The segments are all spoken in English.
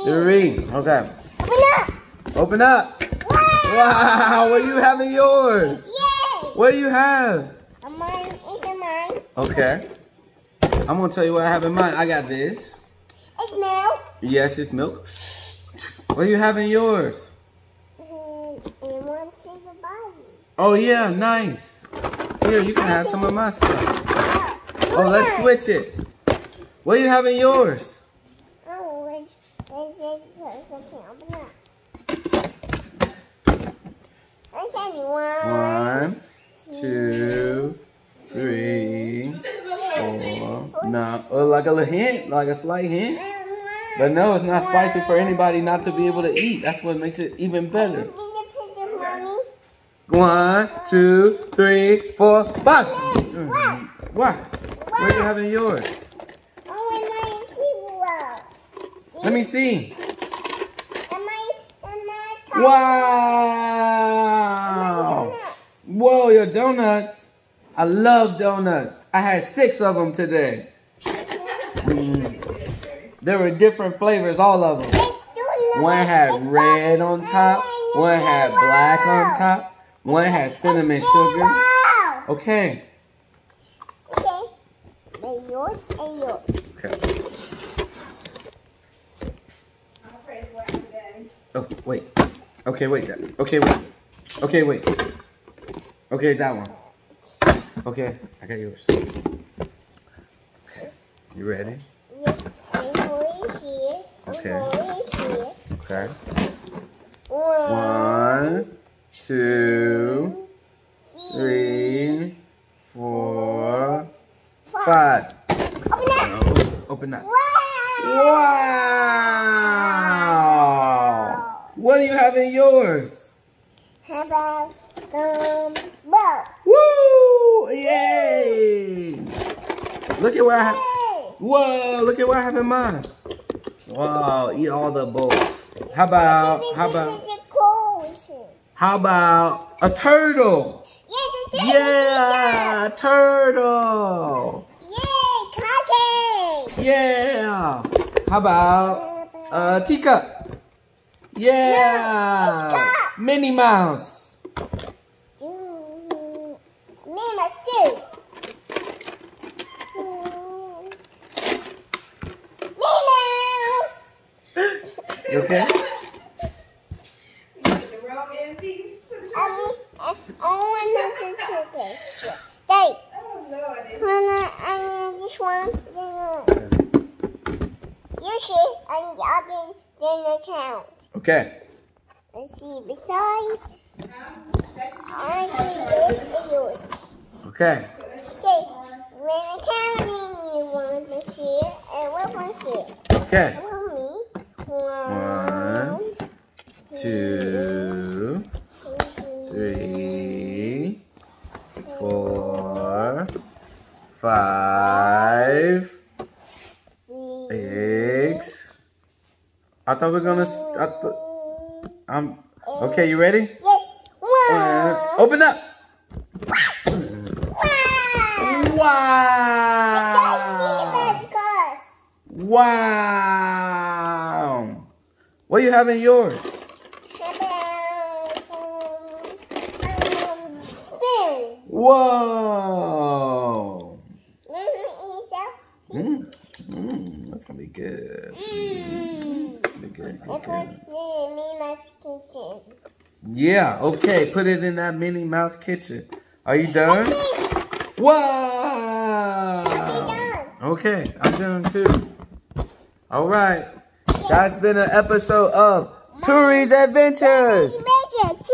3. Okay. Open up. Open up. Wow, what do you have in yours? Yay. What do you have? Mine. Okay. I'm going to tell you what I have in mine. I got this. It's milk. Yes, it's milk. What do you have in yours? Oh, yeah, nice. Here, you can have some of my stuff. Oh, let's switch it. What do you have in yours? Oh, I can't open up. One, 2, 3, 4. No, like a little hint, like a slight hint. But no, it's not spicy for anybody not to be able to eat. That's what makes it even better. 1, 2, 3, 4, 5. What? What do you have in yours? Let me see. Wow! Whoa, your donuts. I love donuts. I had 6 of them today. There were different flavors, all of them. One had red on top. One had black on top. One had cinnamon sugar. Okay. Okay. Then yours and yours. Okay. Oh, wait. Okay, wait. Okay, wait. Okay, wait. Okay, that one. Okay, I got yours. Okay. You ready? Yes. Here. Okay. Here. Okay. 1, 2, 3, 4, 5. Open that. Wow! What do you have in yours? How about some milk? Woo! Yay! Look at what I have. Whoa! Look at what I have in mine. Wow! Eat all the bowl. How about a turtle? Yeah, a turtle. Yay, cookie. Yeah. How about a teacup? Yeah. No, Minnie Mouse. Minnie Mouse too. Minnie Mouse. You okay? I want Hey. I need this one. You see, and the other then count. Okay. Let's see, besides, I think this is yours. Okay. Okay, when I count you want to share, and what one share? Okay. For me, 1, 2, 3, 4, 5, 6. I thought we were gonna. Okay, you ready? Yes. 1. Open up. Wow. Wow. What do you have in yours? Whoa. That's gonna be good. Yeah, okay. Put it in that Minnie Mouse kitchen. Are you done? Wow. Okay, I'm done too. All right. That's been an episode of Touries Adventures.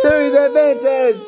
Touries Adventures.